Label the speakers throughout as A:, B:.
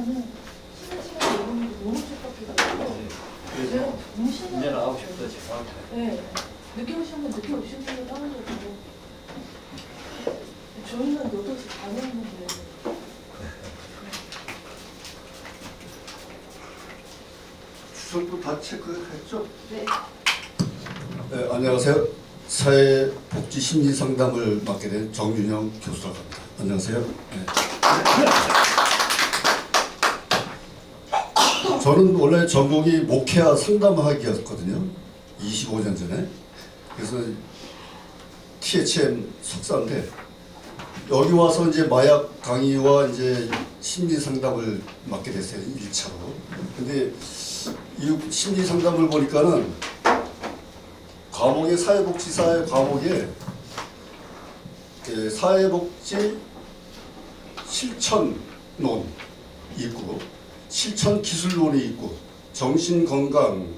A: 왜냐면은 쉬는 시간에 오는 게 너무 촉박해가지고
B: 그래서
A: 제가 너무 신나요.
B: 이제는 9시부터 집합.
A: 네. 늦게 오시면 늦게 오시는 분도 하는 거고 저희는 8시 반에 했는데
C: 추석도 다 체크했죠?
A: 네.
C: 네, 안녕하세요. 사회복지심리상담을 맡게 된 정윤영 교수라고 합니다. 안녕하세요. 네. 저는 원래 전공이 목회와 상담학이었거든요. 25년 전에. 그래서 THM 석사인데 여기 와서 이제 마약 강의와 이제 심리 상담을 맡게 됐어요. 1차로. 근데 이 심리 상담을 보니까는 과목에 사회복지사의 과목에 사회복지 실천론 있고 실천 기술론이 있고 정신건강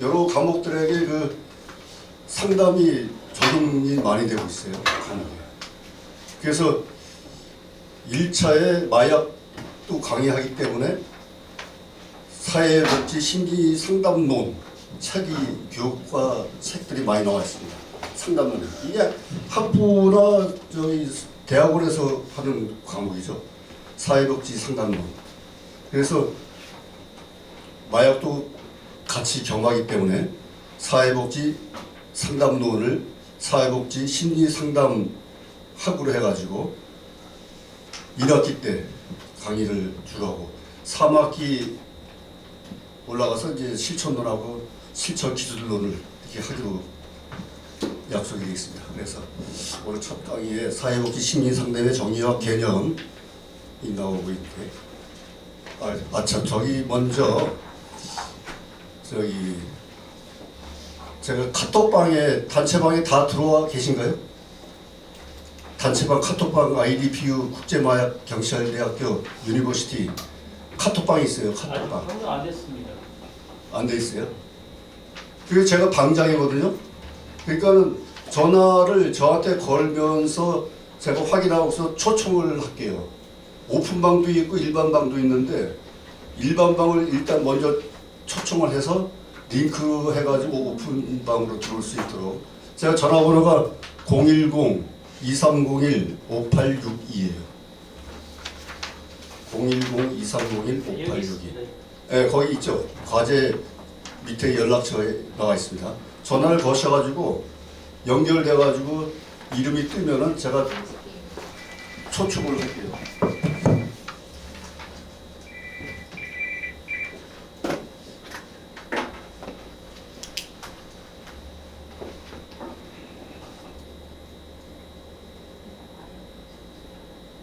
C: 여러 과목들에게 그 상담이 적용이 많이 되고 있어요. 과목에. 그래서 1차에 마약도 강의하기 때문에 사회복지 심리 상담론 책이 교과 책들이 많이 나와 있습니다. 상담론이 이게 학부나 저희 대학원에서 하는 과목이죠. 사회복지 상담론. 그래서 마약도 같이 겸하기 때문에 사회복지 상담론을 사회복지 심리 상담 학으로 해가지고 1학기 때 강의를 주로 하고 3학기 올라가서 이제 실천론하고 실천 기술론을 이렇게 하기로 약속이 되어 있습니다. 그래서 오늘 첫 강의에 사회복지 심리 상담의 정의와 개념이 나오고 있는데 참 저기 먼저 저기 제가 카톡방에 단체방에 다 들어와 계신가요? 단체방 카톡방 IDPU 국제마약 경찰대학교 유니버시티 카톡방이 있어요. 카톡방.
B: 아직 안 됐습니다.
C: 안 돼 있어요. 그리고 제가 방장이거든요. 그러니까 전화를 저한테 걸면서 제가 확인하고서 초청을 할게요. 오픈방도 있고 일반방도 있는데 일반방을 일단 먼저 초청을 해서 링크 해가지고 오픈방으로 들어올 수 있도록 제가 전화번호가 010-2301-5862예요. 010-2301-5862. 네, 거기 있죠. 과제 밑에 연락처에 나와 있습니다. 전화를 거셔가지고 연결돼가지고 이름이 뜨면은 제가 초청을 할게요.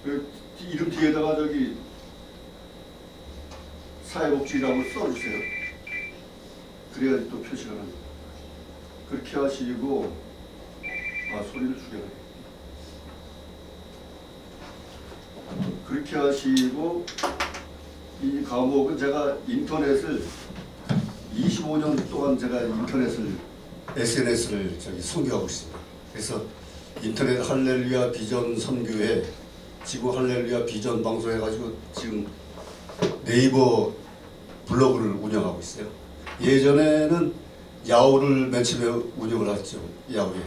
C: 그 이름 뒤에다가 저기 사회복지라고 써주세요. 그래야지 또 표시가 납니다. 그렇게 하시고 소리를 줄여야 돼. 그렇게 하시고 이 과목은 제가 인터넷을 25년 동안 제가 인터넷을 SNS를 선교하고 있습니다. 그래서 인터넷 할렐루야 비전 선교회 지구 할렐루야 비전 방송 해가지고 지금 네이버 블로그를 운영하고 있어요. 예전에는 야후를 맨 처음에 운영을 했죠. 야후에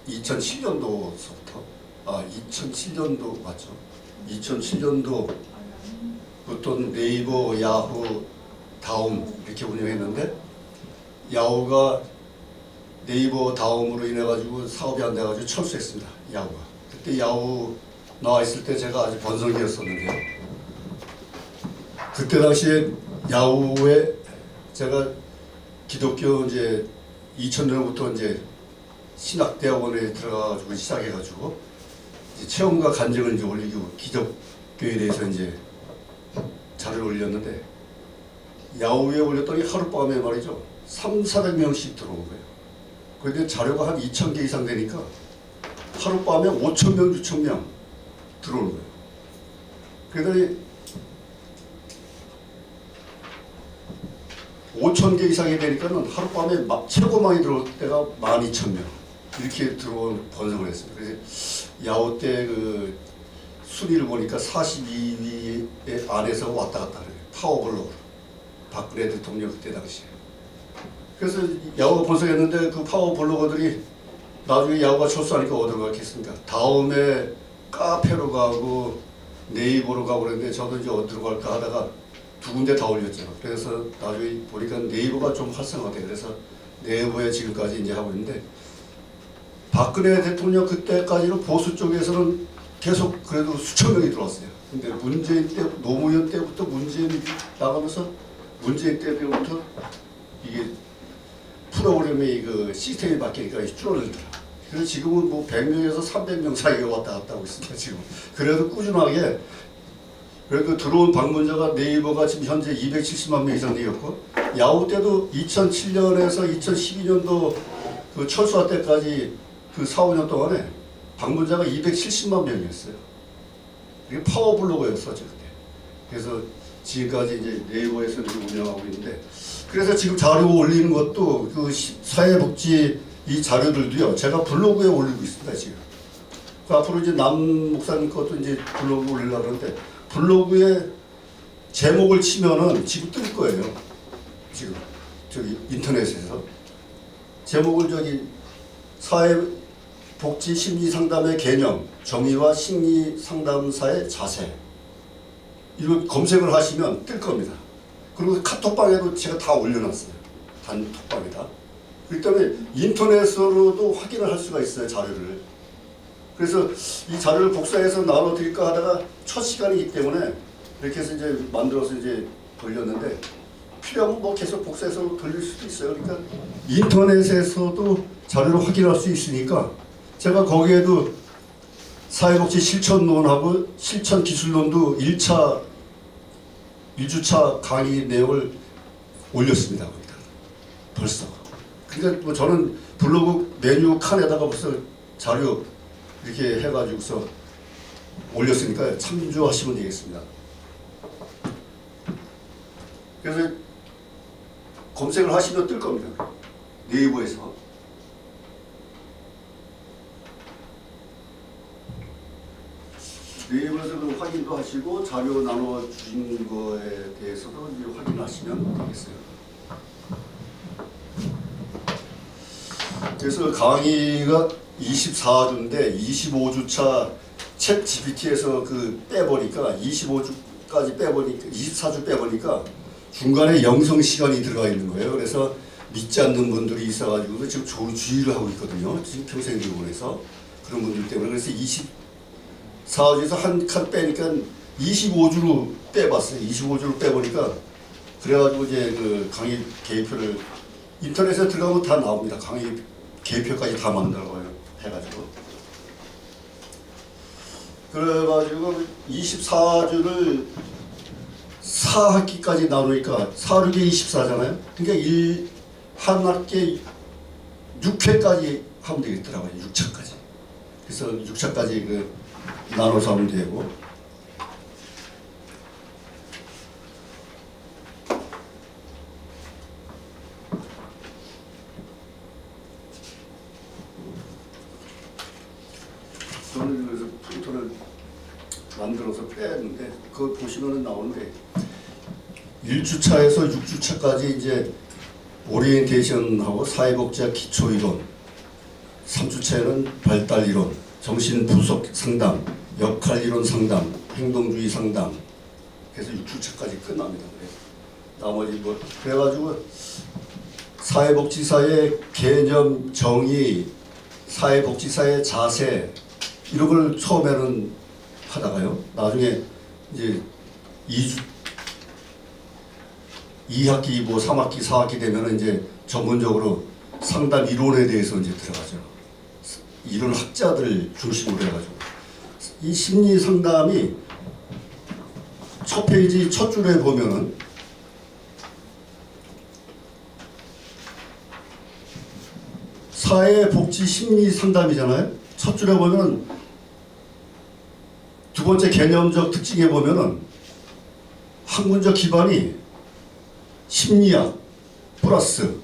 C: 2007년도서부터 2007년도 맞죠? 2007년도부터 네이버, 야후, 다음 이렇게 운영했는데 야후가 네이버 다음으로 인해 가지고 사업이 안 돼가지고 철수했습니다. 야후가. 그때 야후 나와 있을 때 제가 아주 번성기였었는데요. 그때 당시에 야후에 제가 기독교 이제 2000년부터 이제 신학대학원에 들어가가지고 시작해가지고 이제 체험과 간증을 이제 올리고 기독교에 대해서 이제 자료를 올렸는데 야후에 올렸더니 하룻밤에 말이죠 300~400명씩 들어온 거예요. 그런데 자료가 한 2000개 이상 되니까 하룻밤에 5000명, 6000명 들어오는 거예요. 그랬더니 5000개 이상이 되니까는 하룻밤에 최고 많이 들어올 때가 12000명 이렇게 들어온 번성을 했습니다. 그래서 야후 때 그 순위를 보니까 42위에 안에서 왔다 갔다 해요. 파워블로우. 박근혜 대통령 그때 당시에. 그래서 야후가 분석했는데 그 파워블로거들이 나중에 야후가 철수하니까 어디로 갔겠습니까? 다음에 카페로 가고 네이버로 가고 그랬는데 저도 이제 어디로 갈까 하다가 두 군데 다 올렸죠. 그래서 나중에 보니까 네이버가 좀 활성화돼. 그래서 네이버에 지금까지 이제 하고 있는데 박근혜 대통령 그때까지는 보수 쪽에서는 계속 그래도 수천 명이 들어왔어요. 근데 문재인 때, 노무현 때부터 문재인 나가면서 문재인 때부터 이게 프로그램이 그 시스템이 바뀌니까 줄어들더라. 그래서 지금은 뭐 100명에서 300명 사이가 왔다 갔다 하고 있습니다. 지금. 그래도 꾸준하게 그래도 들어온 방문자가 네이버가 지금 현재 270만 명 이상 되었고 야후 때도 2007년에서 2012년도 그 철수할 때까지 그 4, 5년 동안에 방문자가 270만 명이었어요. 이게 파워블로거였었죠 그때. 그래서 지금까지 이제 네이버에서 이렇게 운영하고 있는데 그래서 지금 자료 올리는 것도 그 사회복지 이 자료들도요 제가 블로그에 올리고 있습니다 지금. 그 앞으로 이제 남 목사님 것도 이제 블로그 올리려고 하는데 블로그에 제목을 치면은 지금 뜰 거예요. 지금 저기 인터넷에서 제목을 저기 사회복지 심리상담의 개념, 정의와 심리상담사의 자세 이거 검색을 하시면 뜰 겁니다. 그리고 카톡방에도 제가 다 올려놨어요. 단톡방에다. 그렇기 때문에 인터넷으로도 확인을 할 수가 있어요 자료를. 그래서 이 자료를 복사해서 나눠드릴까 하다가 첫 시간이기 때문에 이렇게 해서 이제 만들어서 이제 돌렸는데 필요하면 뭐 계속 복사해서 돌릴 수도 있어요. 그러니까 인터넷에서도 자료를 확인할 수 있으니까 제가 거기에도 사회복지 실천론하고 실천기술론도 1주차 강의 내용을 올렸습니다. 거기다 벌써. 그러니까 뭐 저는 블로그 메뉴 칸에다가 벌써 자료 이렇게 해가지고서 올렸으니까 참조하시면 되겠습니다. 그래서 검색을 하시면 뜰 겁니다. 네이버에서. 네이버에서 확인도 하시고 자료 나눠주신 거에 대해서도 확인하시면 되겠어요. 그래서 강의가 24주인데 25주차 챗 GPT에서 그 빼보니까 25주까지 빼보니까 24주 빼보니까 중간에 영성 시간이 들어가 있는 거예요. 그래서 믿지 않는 분들이 있어가지고 지금 주의를 하고 있거든요. 지금 평생교원에서 그런 분들 때문에 그래서 24주에서 한 칸 빼니까 25주로 빼봤어요. 25주로 빼보니까 그래가지고 이제 그 강의 계획표를 인터넷에 들어가면 다 나옵니다. 강의 계획표까지 다 만들어요. 해가지고 그래가지고 24주를 4학기까지 나누니까 4, 6에 24잖아요. 그러니까 한 학기에 6회까지 하면 되겠더라고요. 6차까지. 그래서 6차까지 그 나눠서 하면 되고 저는 그래서 프린터를 만들어서 뺐는데 그거 보시면 나오는데 1주차에서 6주차까지 이제 오리엔테이션하고 사회복지학 기초이론 3주차에는 발달이론, 정신분석 상담, 역할이론 상담, 행동주의 상담 그래서 6주차까지 끝납니다. 나머지 뭐 그래가지고 사회복지사의 개념, 정의, 사회복지사의 자세 이런 걸 처음에는 하다가요. 나중에 이제 2학기, 뭐 3학기, 4학기 되면은 이제 전문적으로 상담 이론에 대해서 이제 들어가죠. 이런 학자들 중심으로 해가지고 이 심리 상담이 첫 페이지 첫 줄에 보면은 사회복지 심리 상담이잖아요. 첫 줄에 보면 두 번째 개념적 특징에 보면은 학문적 기반이 심리학 플러스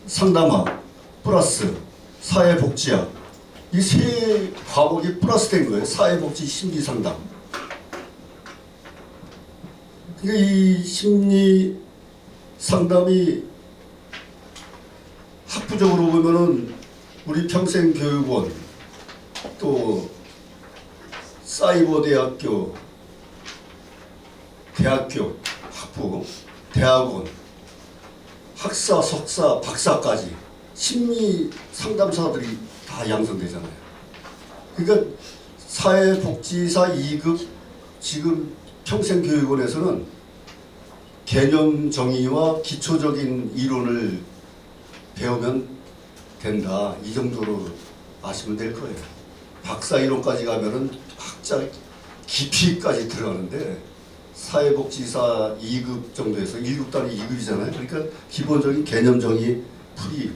C: 상담학 플러스 사회복지학 이 세 과목이 플러스 된 거예요. 사회복지 심리상담. 그러니까 이 심리 상담이 학부적으로 보면은 우리 평생교육원 또 사이버대학교, 대학교, 학부, 대학원, 학사, 석사, 박사까지 심리 상담사들이 다 양성되잖아요. 그러니까 사회복지사 2급 지금 평생교육원에서는 개념 정의와 기초적인 이론을 배우면 된다. 이 정도로 아시면 될 거예요. 박사 이론까지 가면은 학자 깊이까지 들어가는데 사회복지사 2급 정도에서 1급단이 2급이잖아요. 그러니까 기본적인 개념 정의, 풀이,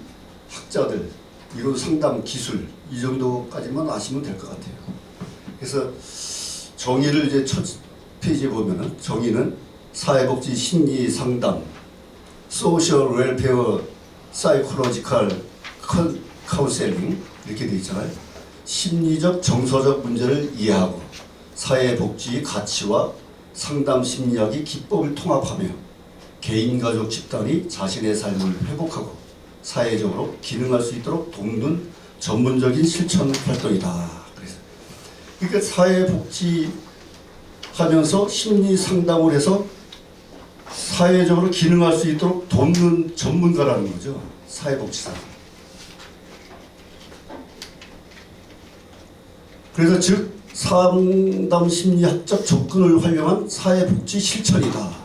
C: 학자들, 이론 상담 기술 이 정도까지만 아시면 될 것 같아요. 그래서 정의를 이제 첫 페이지에 보면은 정의는 사회복지 심리 상담, 소셜 웰페어 사이콜로지컬 카운셀링 이렇게 되어 있잖아요. 심리적 정서적 문제를 이해하고 사회복지의 가치와 상담 심리학의 기법을 통합하며 개인, 가족, 집단이 자신의 삶을 회복하고 사회적으로 기능할 수 있도록 돕는 전문적인 실천 활동이다. 그러니까 사회복지 하면서 심리 상담을 해서 사회적으로 기능할 수 있도록 돕는 전문가라는 거죠. 사회복지사. 그래서 즉 상담 심리학적 접근을 활용한 사회복지 실천이다.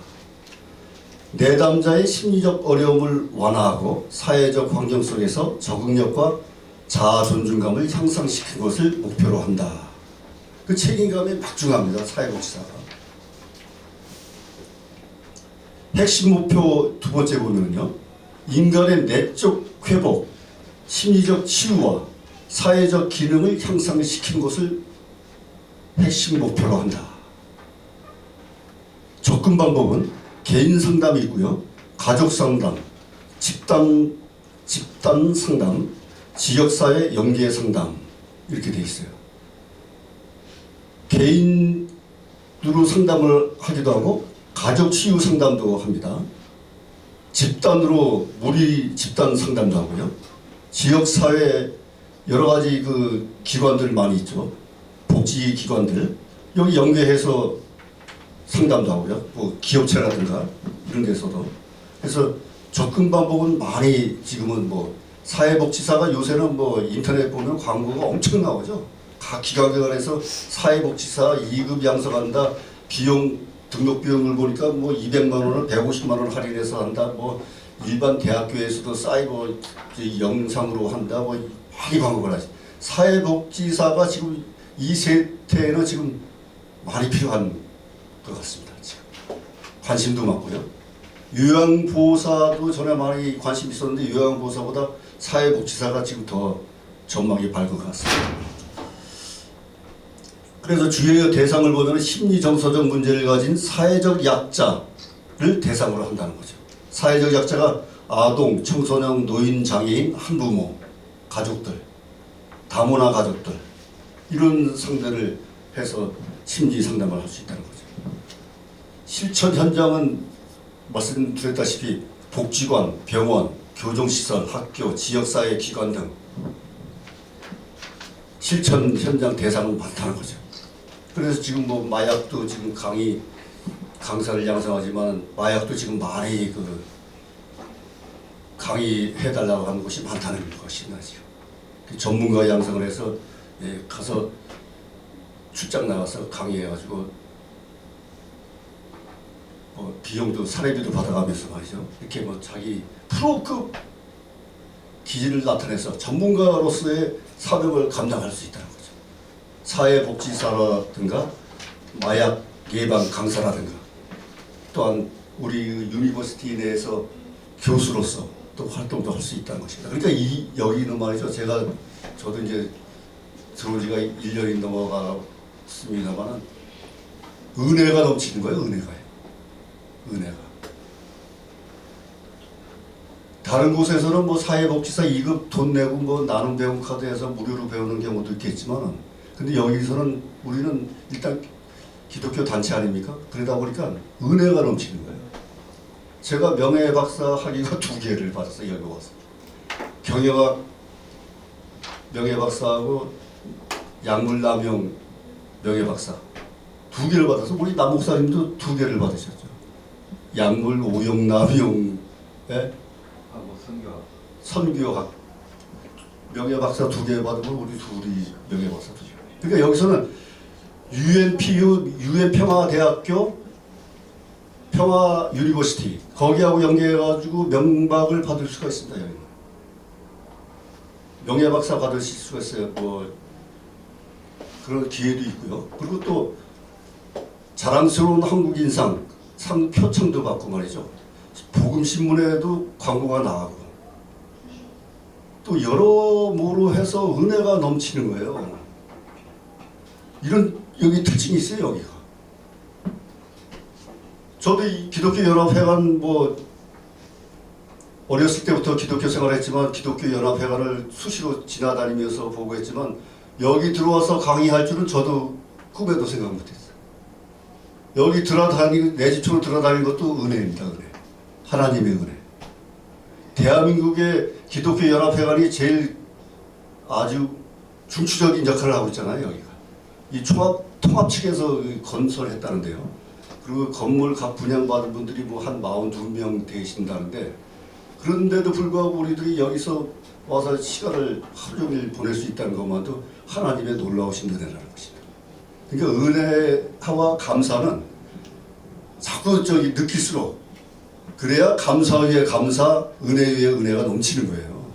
C: 내담자의 심리적 어려움을 완화하고 사회적 환경 속에서 적응력과 자아 존중감을 향상시키는 것을 목표로 한다. 그 책임감이 막중합니다. 사회복지사가. 핵심 목표 두 번째 보면요. 인간의 내적 회복, 심리적 치유와 사회적 기능을 향상시키는 것을 핵심 목표로 한다. 접근 방법은 개인 상담이 있고요. 가족 상담, 집단 상담, 지역사회 연계 상담 이렇게 돼 있어요. 개인으로 상담을 하기도 하고 가족 치유 상담도 합니다. 집단으로 무리 집단 상담도 하고요. 지역사회 여러 가지 그 기관들 많이 있죠. 복지 기관들 여기 연계해서 상담도 하고요. 뭐 기업체라든가 이런 데서도. 그래서 접근 방법은 많이 지금은 뭐 사회복지사가 요새는 뭐 인터넷 보면 광고가 엄청 나오죠. 각 기관에서 사회복지사 2급 양성한다. 비용 등록 비용을 보니까 뭐 200만 원을 150만 원 할인해서 한다. 뭐 일반 대학교에서도 사이버 영상으로 한다. 뭐 많이 광고를 하지. 사회복지사가 지금 이 세태에는 지금 많이 필요한 것 같습니다. 지금 관심도 많고요. 요양보호사도 전에 많이 관심 있었는데 요양보호사보다 사회복지사가 지금 더 전망이 밝은 것 같습니다. 그래서 주요 대상을 보면 심리정서적 문제를 가진 사회적 약자를 대상으로 한다는 거죠. 사회적 약자가 아동, 청소년, 노인, 장애인, 한부모, 가족들, 다문화 가족들 이런 상대를 해서 심리 상담을 할 수 있다는 거죠. 실천 현장은 말씀드렸다시피 복지관, 병원, 교정시설, 학교, 지역사회 기관 등 실천 현장 대상은 많다는 거죠. 그래서 지금 뭐 마약도 지금 강사를 양성하지만 마약도 지금 많이 그 강의해달라고 하는 곳이 많다는 것입니다. 지금 전문가 양성을 해서 가서 출장 나가서 강의해가지고 비용도 사례비도 받아가면서 말이죠. 이렇게 뭐 자기 프로급 기질을 나타내서 전문가로서의 사명을 감당할 수 있다는 거죠. 사회복지사라든가 마약 예방 강사라든가 또한 우리 유니버시티 내에서 교수로서 또 활동도 할 수 있다는 것입니다. 그러니까 여기는 말이죠. 저도 이제 들어온 지가 1년이 넘어갔습니다만은 은혜가 넘치는 거예요. 은혜가. 다른 곳에서는 뭐 사회복지사 2급 돈 내고 뭐 나눔 배움 카드에서 무료로 배우는 경우도 있겠지만 근데 여기서는 우리는 일단 기독교 단체 아닙니까? 그러다 보니까 은혜가 넘치는 거예요. 제가 명예박사 학위가 2개를 받았어요. 여기 와서. 경영학 명예박사하고 약물남용 명예박사 2개를 받아서 우리 남 목사님도 2개를 받으셨죠. 약물 오용남용
B: 하고 선교학.
C: 선교학 명예박사 2개 받으면 우리 둘이 명예박사 2개. 그러니까 여기서는 UNPU 유엔평화대학교 평화 유니버시티 거기하고 연계해가지고 명박을 받을 수가 있습니다. 여기 명예박사 받으실 수가 있어요. 뭐 그런 기회도 있고요. 그리고 또 자랑스러운 한국인상 상 표창도 받고 말이죠. 복음신문에도 광고가 나가고 또 여러모로 해서 은혜가 넘치는 거예요. 이런 여기 특징이 있어요. 여기가. 저도 이 기독교 연합회관 뭐 어렸을 때부터 기독교 생활했지만 기독교 연합회관을 수시로 지나다니면서 보고 했지만 여기 들어와서 강의할 줄은 저도 꿈에도 생각 못했어요. 여기 들어다니고 내 집처럼 들어다니는 것도 은혜입니다. 은혜. 하나님의 은혜. 대한민국의 기독교 연합회관이 제일 아주 중추적인 역할을 하고 있잖아요. 여기가. 이 통합 측에서 건설했다는데요. 그리고 건물 각 분양받은 분들이 뭐 한 42명 되신다는데 그런데도 불구하고 우리들이 여기서 와서 시간을 하루 종일 보낼 수 있다는 것만도 하나님의 놀라우신 은혜라는 것입니다. 그러니까 은혜와 감사는 자꾸 느낄수록 그래야 감사 위에 감사, 은혜 위에 은혜가 넘치는 거예요.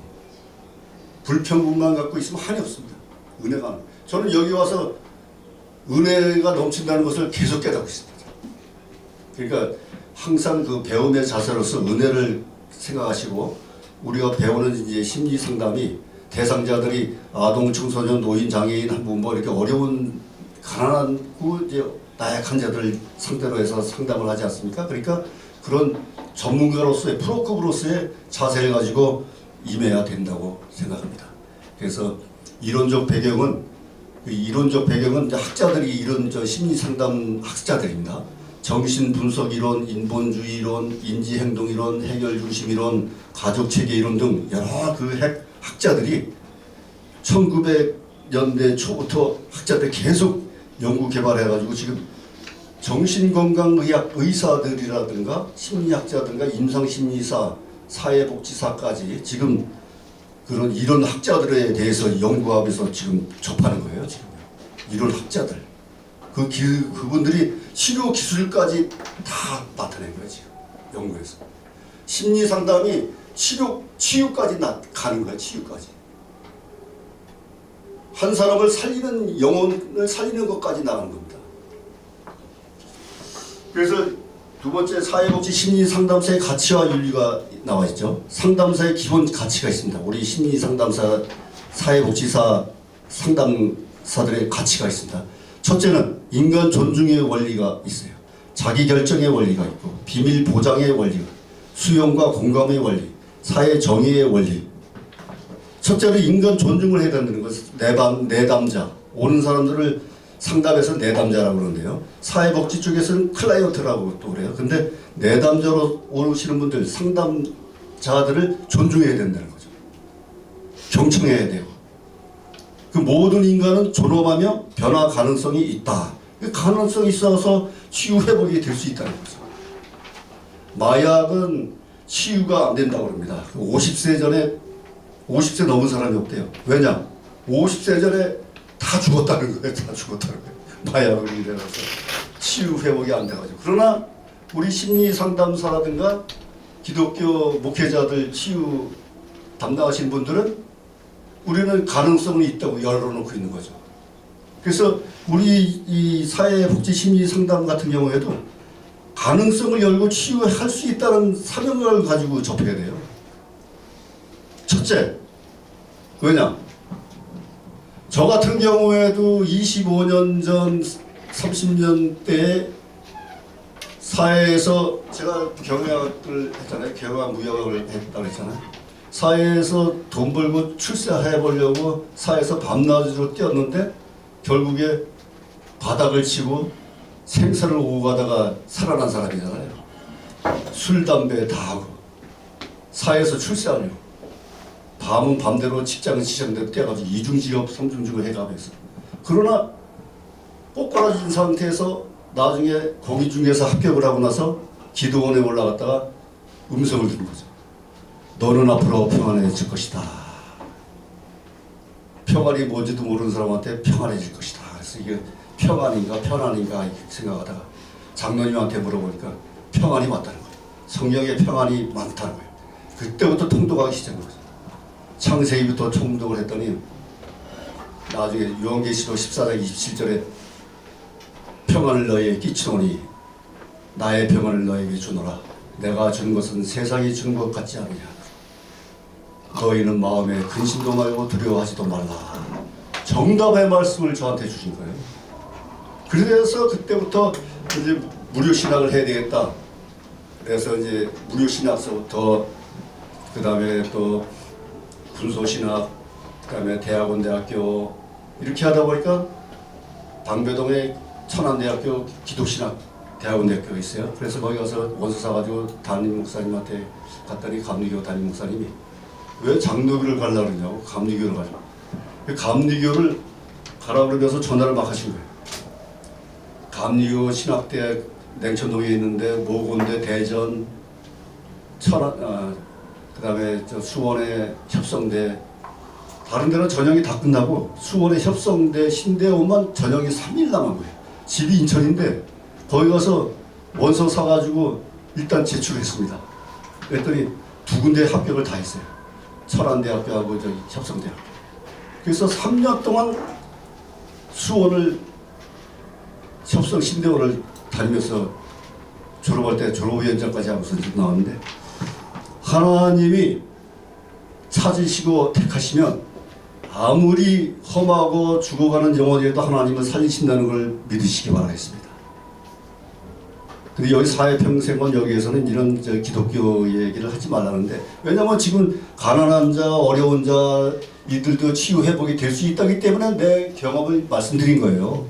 C: 불평분만 갖고 있으면 한이 없습니다. 은혜가. 저는 여기 와서 은혜가 넘친다는 것을 계속 깨닫고 있습니다. 그러니까 항상 그 배움의 자세로서 은혜를 생각하시고 우리가 배우는 이제 심리 상담이 대상자들이 아동, 청소년, 노인, 장애인, 한부 뭐 이렇게 어려운 가난하고 이제 나약한 자들 상대로 해서 상담을 하지 않습니까? 그러니까 그런 전문가로서의 프로급으로서의 자세를 가지고 임해야 된다고 생각합니다. 그래서 이론적 배경은 이제 학자들이 이런 심리 상담 학자들입니다. 정신분석 이론, 인본주의 이론, 인지행동 이론, 해결 중심 이론, 가족체계 이론 등 여러 그 학자들이 1900년대 초부터 학자들 계속 연구 개발해가지고 지금 정신건강의학 의사들이라든가 심리학자든가 임상심리사, 사회복지사까지 지금 그런 이런 학자들에 대해서 연구하면서 지금 접하는 거예요. 지금 이런 학자들. 그분들이 치료 기술까지 다 나타낸 거예요. 지금 연구에서. 심리 상담이 치유까지 가는 거예요. 치유까지. 한 사람을 살리는 영혼을 살리는 것까지 나가는 겁니다. 그래서 두 번째 사회복지 심리 상담사의 가치와 윤리가 나와 있죠. 상담사의 기본 가치가 있습니다. 우리 심리 상담사, 사회복지사 상담사들의 가치가 있습니다. 첫째는 인간 존중의 원리가 있어요. 자기 결정의 원리가 있고 비밀 보장의 원리가, 수용과 공감의 원리, 사회 정의의 원리. 첫째는 인간 존중을 해야 된다는 것은 내담자, 오는 사람들을 상담에서 내담자라고 그러는데요. 사회복지 쪽에서는 클라이언트라고 또 그래요. 근데 내담자로 오시는 분들, 상담자들을 존중해야 된다는 거죠. 경청해야 돼요. 그 모든 인간은 존엄하며 변화 가능성이 있다. 그 가능성이 있어서 치유 회복이 될 수 있다는 거죠. 마약은 치유가 안 된다고 합니다. 50세 전에 50세 넘은 사람이 없대요. 왜냐? 50세 전에 다 죽었다는 거예요. 다 죽었다는 거예요. 마약으로 인해서 치유 회복이 안 돼가지고. 그러나 우리 심리 상담사라든가 기독교 목회자들 치유 담당하신 분들은 우리는 가능성이 있다고 열어놓고 있는 거죠. 그래서 우리 이 사회복지 심리 상담 같은 경우에도 가능성을 열고 치유할 수 있다는 사명을 가지고 접해야 돼요. 첫째, 왜냐? 저 같은 경우에도 25년 전, 30년 대 사회에서 제가 경영학을 했잖아요. 경영학 무역을 했다고 했잖아요. 사회에서 돈 벌고 출세해 보려고 사회에서 밤낮으로 뛰었는데 결국에 바닥을 치고 생사를 오고 가다가 살아난 사람이잖아요. 술, 담배 다 하고 사회에서 출세하려고 밤은 밤대로 직장은 지정대로 뛰어가지고 이중직업, 삼중직업 해가면서 그러나 꼬꾸라진 상태에서 나중에 거기 중에서 합격을 하고 나서 기도원에 올라갔다가 음성을 들은 거죠. 너는 앞으로 평안해질 것이다. 평안이 뭔지도 모르는 사람한테 평안해질 것이다. 그래서 이게 평안인가 편안인가 생각하다가 장로님한테 물어보니까 평안이 맞다는 거예요. 성경에 평안이 많다는 거예요. 그때부터 통독하기 시작한 거죠. 창세기부터 통독을 했더니 나중에 요한계시록 14장 27절에 평안을 너희에게 끼치노니 나의 평안을 너희에게 주노라. 내가 준 것은 세상이 준 것 같지 않으냐. 너희는 마음에 근심도 말고 두려워하지도 말라. 정답의 말씀을 저한테 주신 거예요. 그래서 그때부터 이제 무료 신학을 해야 되겠다. 그래서 이제 무료 신학서부터 그 다음에 또 군소 신학, 그 다음에 대학원 대학교 이렇게 하다 보니까 방배동에 천안대학교 기독신학 대학원 대학교가 있어요. 그래서 거기 가서 원서 사가지고 담임 목사님한테 갔더니 감리교 담임 목사님이 왜 장로교를 가려고 그러냐고. 감리교를 가려고. 감리교를 가라 그러면서 전화를 막 하신 거예요. 감리교 신학대 냉천동에 있는데 모곤대, 대전, 천안, 그다음에 저 수원의 협성대, 다른 데는 전형이 다 끝나고 수원의 협성대, 신대원만 전형이 3일 남은 거예요. 집이 인천인데 거기 가서 원서 사가지고 일단 제출했습니다. 그랬더니 두 군데 합격을 다 했어요. 천안대학교하고 저기 협성대학교. 그래서 3년 동안 수원을 협성 신대원을 다니면서 졸업할 때 졸업위원장까지 하고서 지금 나왔는데 하나님이 찾으시고 택하시면 아무리 험하고 죽어가는 영혼이라도 하나님은 살리신다는 걸 믿으시기 바라겠습니다. 근데 여기 사회평생원 여기에서는 이런 기독교 얘기를 하지 말라는데 왜냐면 지금 가난한 자, 어려운 자 이들도 치유 회복이 될 수 있다기 때문에 내 경험을 말씀드린 거예요.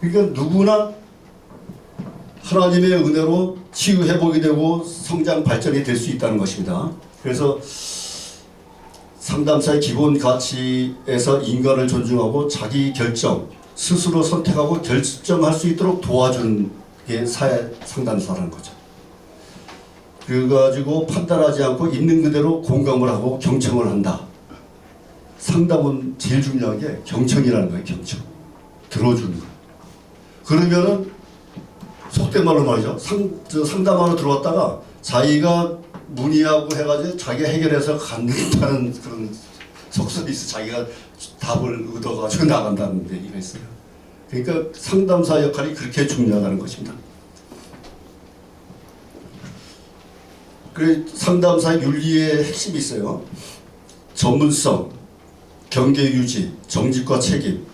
C: 그러니까 누구나 하나님의 은혜로 치유 회복이 되고 성장 발전이 될 수 있다는 것입니다. 그래서 상담사의 기본 가치에서 인간을 존중하고 자기 결정, 스스로 선택하고 결정할 수 있도록 도와주는 게 사회 상담사라는 거죠. 그래가지고 판단하지 않고 있는 그대로 공감을 하고 경청을 한다. 상담은 제일 중요한 게 경청이라는 거예요. 경청. 들어주는 거예요. 그러면은 속된 말로 말이죠. 상담하러 들어왔다가 자기가 문의하고 해가지고 자기가 해결해서 간다는 그런 속설이 있어. 자기가 답을 얻어가지고 나간다는 얘기가 있어요. 그러니까 상담사 역할이 그렇게 중요하다는 것입니다. 그 상담사의 윤리의 핵심이 있어요. 전문성, 경계 유지, 정직과 책임,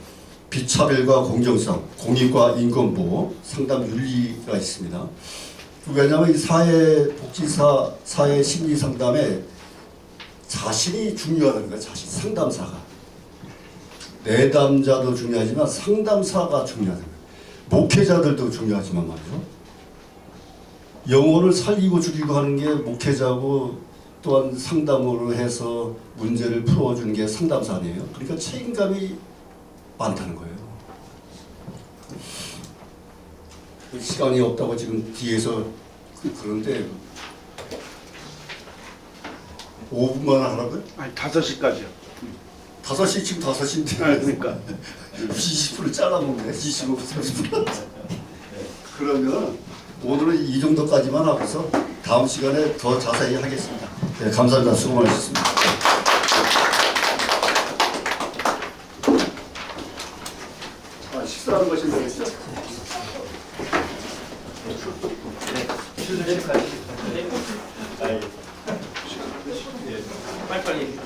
C: 비차별과 공정성, 공익과 인권보호, 상담 윤리가 있습니다. 왜냐하면 이 사회복지사, 사회심리상담에 자신이 중요하다는 거예요. 자신, 상담사가. 내담자도 중요하지만 상담사가 중요하다는 거예요. 목회자들도 중요하지만 말이죠. 영혼을 살리고 죽이고 하는 게 목회자고 또한 상담으로 해서 문제를 풀어주는 게 상담사 아니에요. 그러니까 책임감이 많다는 거예요. 시간이 없다고 지금 뒤에서 그런데 5분만 하라고요?
D: 아니 5시까지요.
C: 5시 지금 5시인데
D: 그러니까
C: 20% 잘라먹네. 25%, 30%. 그러면 오늘은 이 정도까지만 하고서 다음 시간에 더 자세히 하겠습니다. 네, 감사합니다. 수고 많으셨습니다. 식사하는 것이 되겠죠?
D: 빨리빨리.